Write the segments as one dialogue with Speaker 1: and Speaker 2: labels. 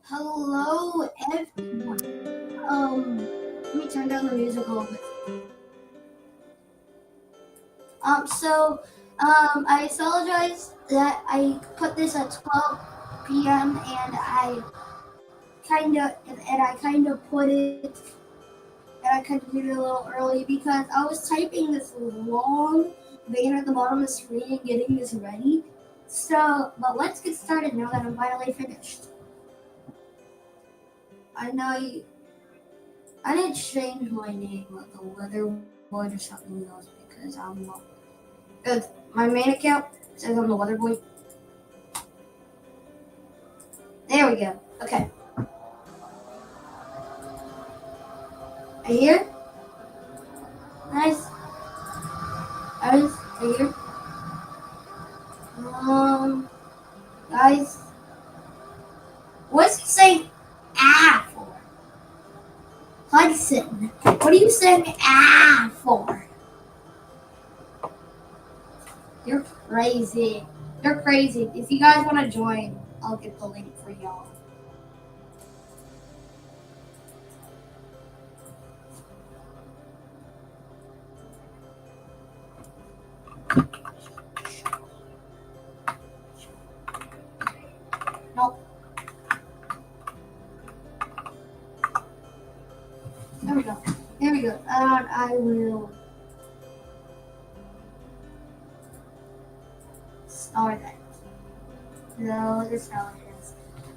Speaker 1: Hello, everyone. Let me turn down the music a little bit. I apologize that I put this at 12 p.m. And I kind of did it a little early because I was typing this long banner at the bottom of the screen and getting this ready. But let's get started now that I'm finally finished. I know I didn't change my name like the Weatherboy or something else because my main account says I'm the Weatherboy. There we go. Okay. Are you here? Nice. Are you here? Guys, what's he saying ah for? Hudson, what are you saying ah for? You're crazy. You're crazy. If you guys want to join, I'll get the link for y'all. Nope. There we go. There we go. I will start it. No, this is how it is.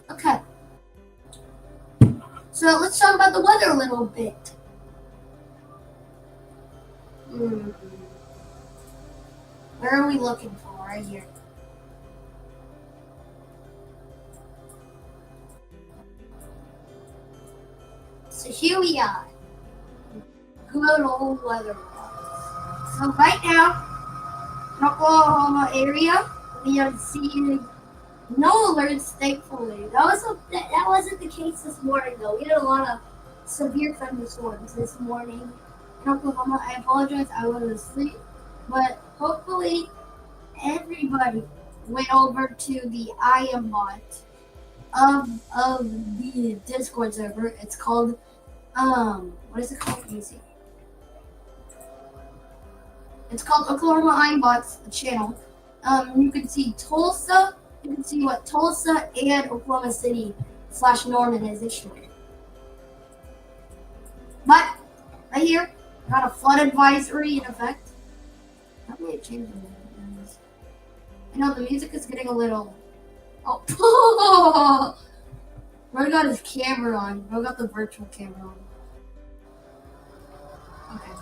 Speaker 1: Okay. So let's talk about the weather a little bit. Where are we looking for? Right here. So here we are. Good old weather. So right now, in Oklahoma area, we are seeing no alerts, thankfully. That wasn't the case this morning, though. We had a lot of severe thunderstorms this morning in Oklahoma. I apologize, I was asleep, but hopefully everybody went over to the IM bot of the Discord server. It's called what is it called? Let me see. It's called Oklahoma IMBots channel. You can see Tulsa. You can see what Tulsa and Oklahoma City / Norman is issuing. But right here, got a flood advisory in effect. How many changes? I know the music is getting a little. Oh, Bro got his camera on. Bro got the virtual camera on. Okay.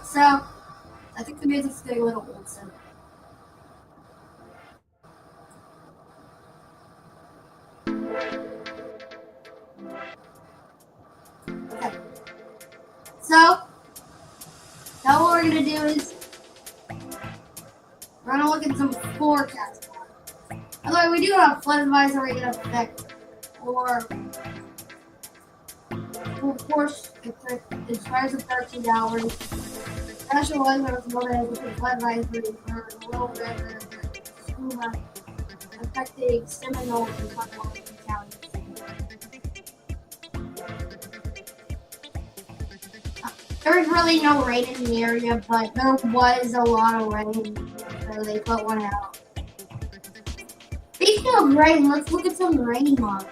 Speaker 1: So I think the music's getting a little old, so. Okay. So now what we're gonna do is we're gonna look at some forecasts. By the way, we do have flood advisory in effect of course, it expires in 13 hours. Special weather is known as the flood advisory for low river Scuba affecting Seminole and Cottonwood counties. There was really no rain in the area, but there was a lot of rain, so they put one out. Speaking of rain, let's look at some rain hours.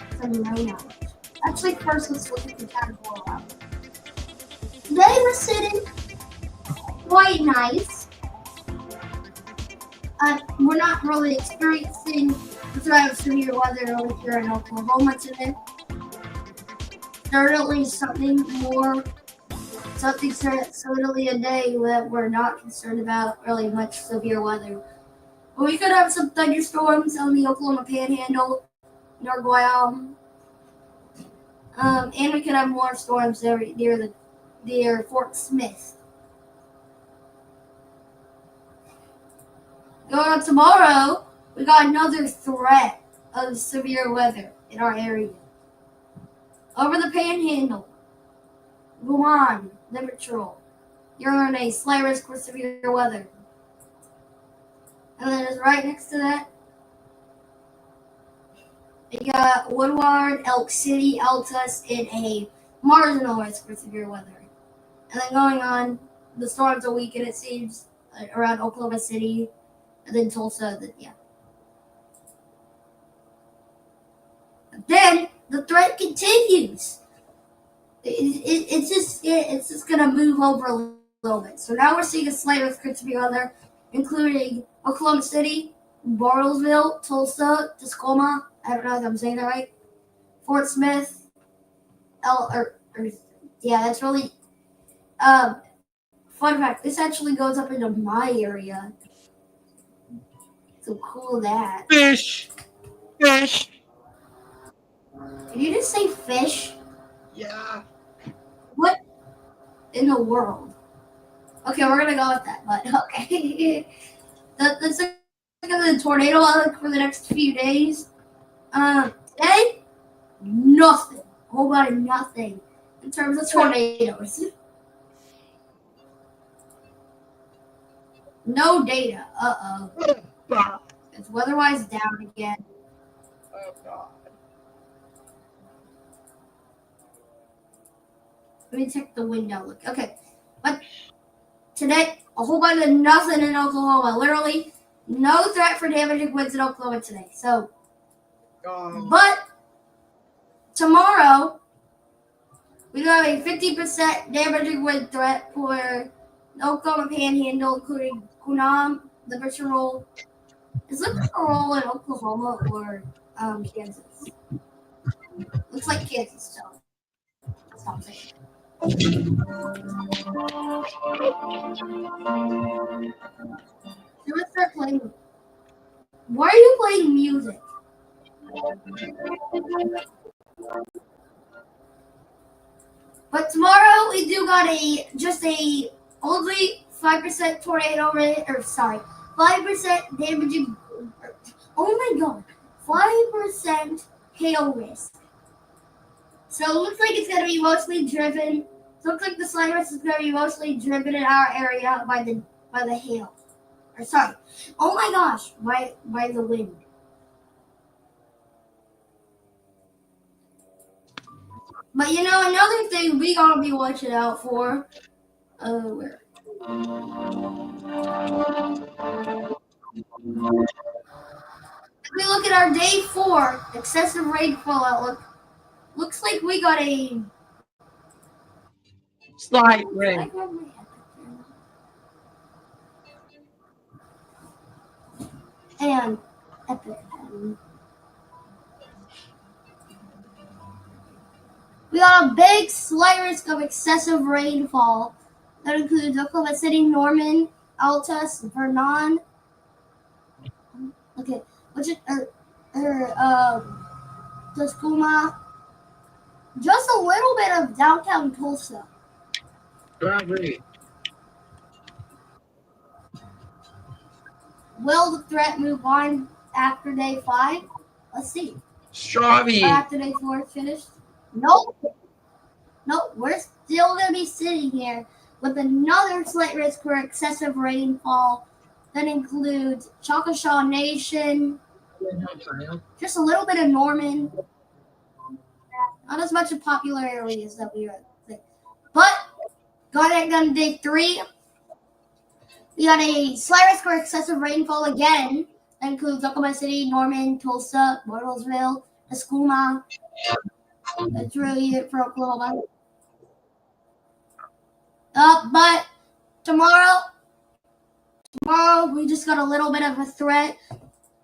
Speaker 1: Actually, first let's look at the category hours. Today we're sitting quite nice. We're not really experiencing the threat of severe weather over here in Oklahoma today. Certainly certainly a day that we're not concerned about really much severe weather. But we could have some thunderstorms on the Oklahoma Panhandle, near Guam. And we could have more storms near Fort Smith. Going on tomorrow, we got another threat of severe weather in our area. Over the Panhandle, Guam, Liverpool, you're on a slight risk for severe weather. And then it's right next to that, We got Woodward, Elk City, Altus, and a marginal risk for severe weather. And then going on, the storms will weaken, it seems, around Oklahoma City, and then Tulsa. Yeah. Then the threat continues. It's just gonna move over a little bit. So now we're seeing a slight risk for severe weather, including Oklahoma City, Bartlesville, Tulsa, Tacoma. I don't know if I'm saying that right. Fort Smith, yeah, that's really. Fun fact: this actually goes up into my area. So cool that.
Speaker 2: Fish.
Speaker 1: Did you just say fish?
Speaker 2: Yeah.
Speaker 1: What in the world? Okay, we're gonna go with that. But okay, that's like the tornado outlook for the next few days. Today, nothing. Whole lot of nothing in terms of tornadoes. No data.
Speaker 2: God.
Speaker 1: It's weather-wise down again.
Speaker 2: Oh God.
Speaker 1: Let me check the wind outlook. Okay, but today, a whole bunch of nothing in Oklahoma. Literally, no threat for damaging winds in Oklahoma today. So, but tomorrow, we do have a 50% damaging wind threat for the Oklahoma Panhandle, including Kunam, Liberty Roll. Is Liberty Roll in Oklahoma or Kansas? Looks like Kansas, so stop saying it. I'm gonna start playing. Why are you playing music? But tomorrow we do got just a only 5% tornado rate, or sorry, 5% damaging. Oh my god, 5% hail risk. So it looks like it's gonna be mostly driven. So it looks like the slight risk is gonna be mostly driven in our area by the hail. Or sorry, oh my gosh, by the wind. But you know, another thing we gotta be watching out for. Where? If we look at our day 4 excessive rainfall outlook, looks like we got a
Speaker 2: Slight rain.
Speaker 1: And epic. We got a big slight risk of excessive rainfall. That includes Oklahoma City, Norman, Altus, Vernon. Okay, which is Tacoma. Just a little bit of downtown Tulsa.
Speaker 2: Great.
Speaker 1: Will the threat move on after day 5? Let's see.
Speaker 2: Strawberry.
Speaker 1: After day 4 is finished? Nope. We're still going to be sitting here with another slight risk for excessive rainfall that includes Choctaw Nation, just a little bit of Norman, not as much of popular areas that we are. But going on day 3, we got a slight risk for excessive rainfall again. That includes Oklahoma City, Norman, Tulsa, Bartlesville, Tacoma. That's really it for Oklahoma. But tomorrow we just got a little bit of a threat,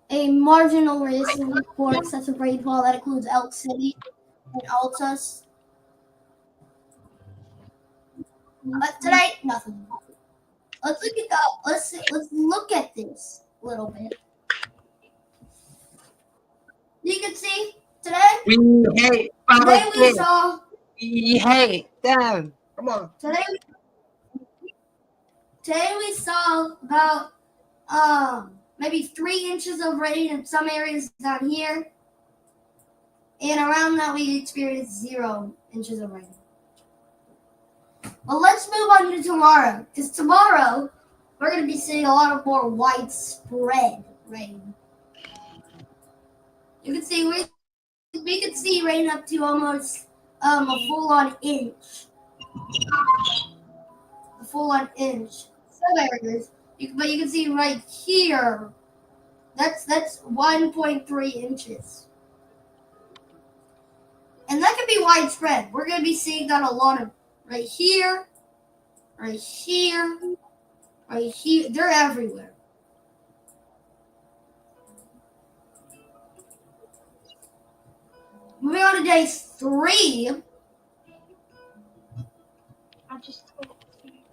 Speaker 1: a marginal risk for excessive rainfall that includes Elk City and Altus. But tonight, nothing. Let's look at this a little bit. You can see today.
Speaker 2: We hate them. Come on.
Speaker 1: Today we saw about maybe 3 inches of rain in some areas down here, and around that we experienced 0 inches of rain. Well, let's move on to tomorrow, because tomorrow we're going to be seeing a lot of more widespread rain. You can see we see rain up to almost a full-on inch. A full-on inch. Some areas, but you can see right here. That's 1.3 inches, and that could be widespread. We're gonna be seeing that a lot of right here, right here, right here. They're everywhere. Moving on to day 3.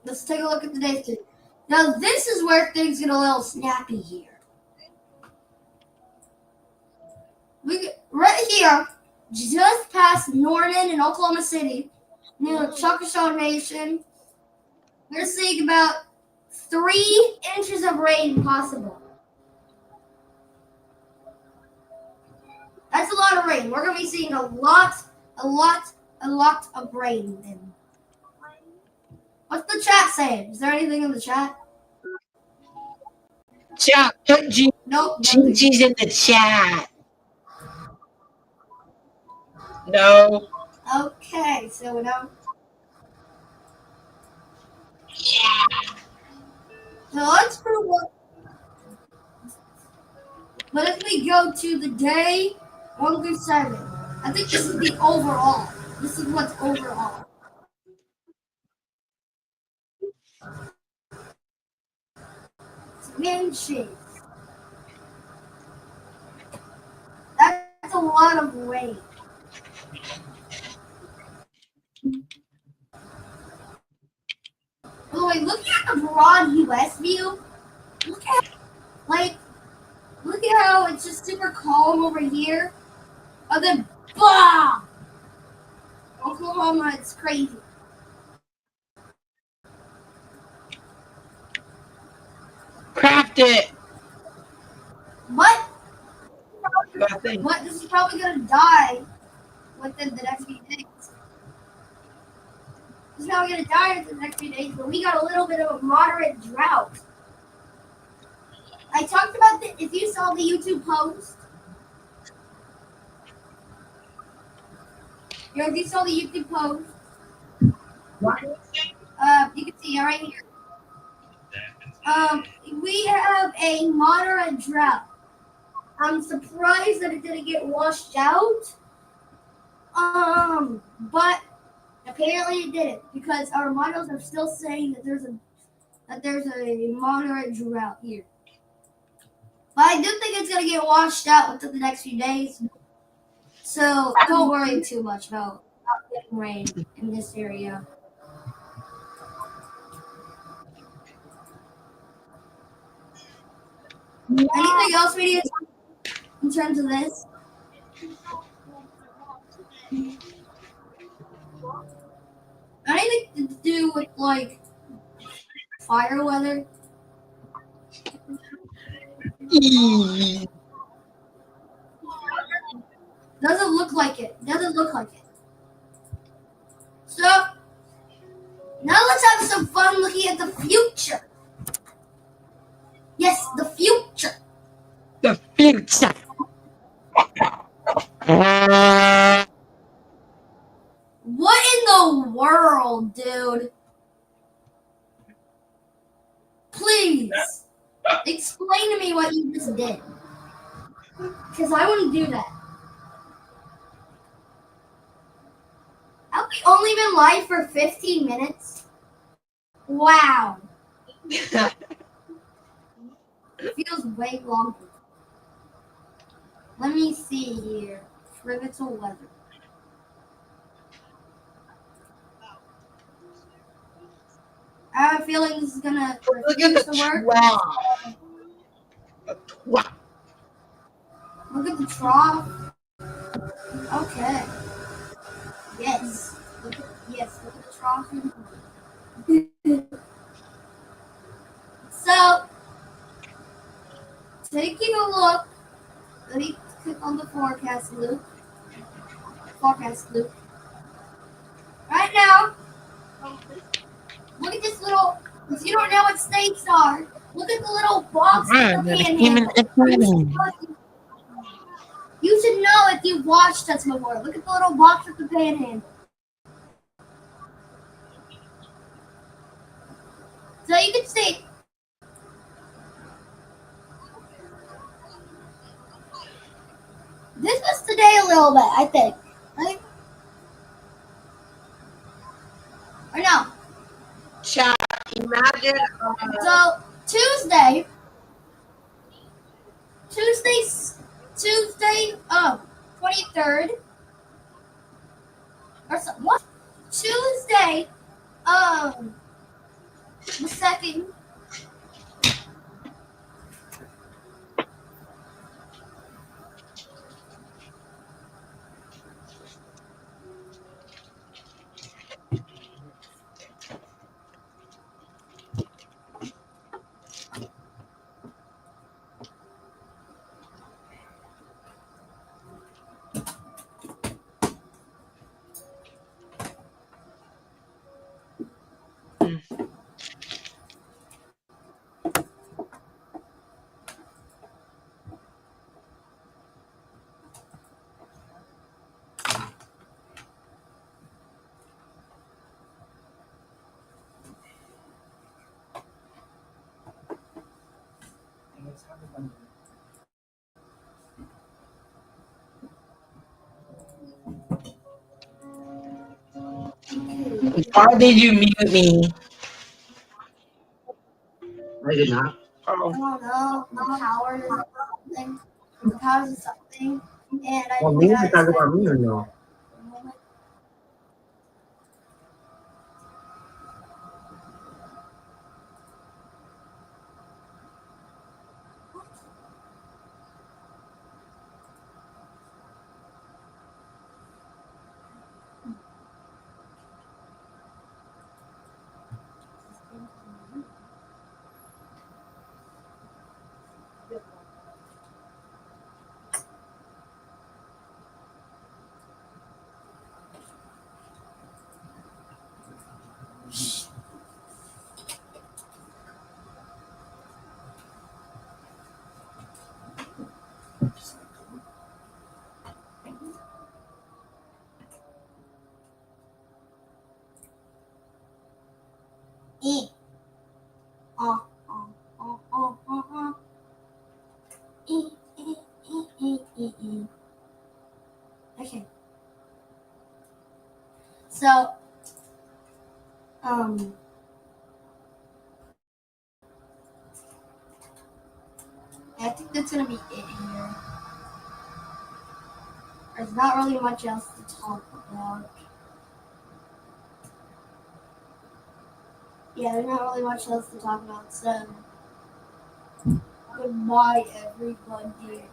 Speaker 1: Let's take a look at the day 3. Now this is where things get a little snappy here. Right here, just past Norman in Oklahoma City, near Choctaw Nation, we're seeing about 3 inches of rain possible. That's a lot of rain. We're going to be seeing a lot of rain then. What's the chat saying? Is there anything in the chat?
Speaker 2: Chat, put
Speaker 1: Nope.
Speaker 2: Gigi's in the chat. No.
Speaker 1: Okay, so we don't. So let's prove what. But if we go to the day 1 through 7, I think this is the overall. This is what's overall. Wind shades. That's a lot of rain. By the way, look at the broad US view. Look at how it's just super calm over here. And then BAM! Oklahoma, it's crazy.
Speaker 2: Craft it.
Speaker 1: What?
Speaker 2: Nothing.
Speaker 1: What? This is probably gonna die within the next few days. This is probably gonna die within the next few days, but we got a little bit of a moderate drought. I talked about this. If you saw the YouTube post, if you saw the YouTube post, you can see it right here. We have a moderate drought. I'm surprised that it didn't get washed out. But apparently it didn't, because our models are still saying that there's a moderate drought here. But I do think it's gonna get washed out within the next few days. So don't worry too much about getting rain in this area. Anything else we need in terms of this? Anything to do with like fire weather? Doesn't look like it. So now let's have some fun looking at the future. Yes, the future.
Speaker 2: The future.
Speaker 1: What in the world, dude? Please explain to me what you just did. Because I wouldn't do that. Have we only been live for 15 minutes? Wow. It feels way longer. Let me see here. Trivial weather. I have a feeling this is gonna refuse to work.
Speaker 2: Wow. Wow.
Speaker 1: Look at the trough. Okay. Yes. Look at the trough. So, taking a look. Let me click on the forecast loop. Right now, look at this little. If you don't know what states are, look at the little box in the panhandle. You should know if you've watched us before. Look at the little box with the panhandle. So you can see. This was today a little bit, I think. Right? Or no.
Speaker 2: Chat. Imagine.
Speaker 1: So Tuesday, 23rd, or so, what? Tuesday, the 2nd.
Speaker 2: Why did you mute me?
Speaker 3: I did not.
Speaker 1: I don't know, the powers or something. The powers of something. And I
Speaker 3: Well,
Speaker 1: didn't
Speaker 3: me,
Speaker 1: know
Speaker 3: you talk about me or no?
Speaker 1: E. E, E, E, E, E, E. Okay. So, I think that's gonna be it here. There's not really much else to talk about. Yeah, there's not really much else to talk about, so goodbye everybody.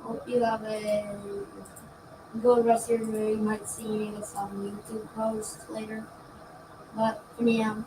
Speaker 1: Hope you have a good rest of your day. You might see me in some YouTube post later. But for now.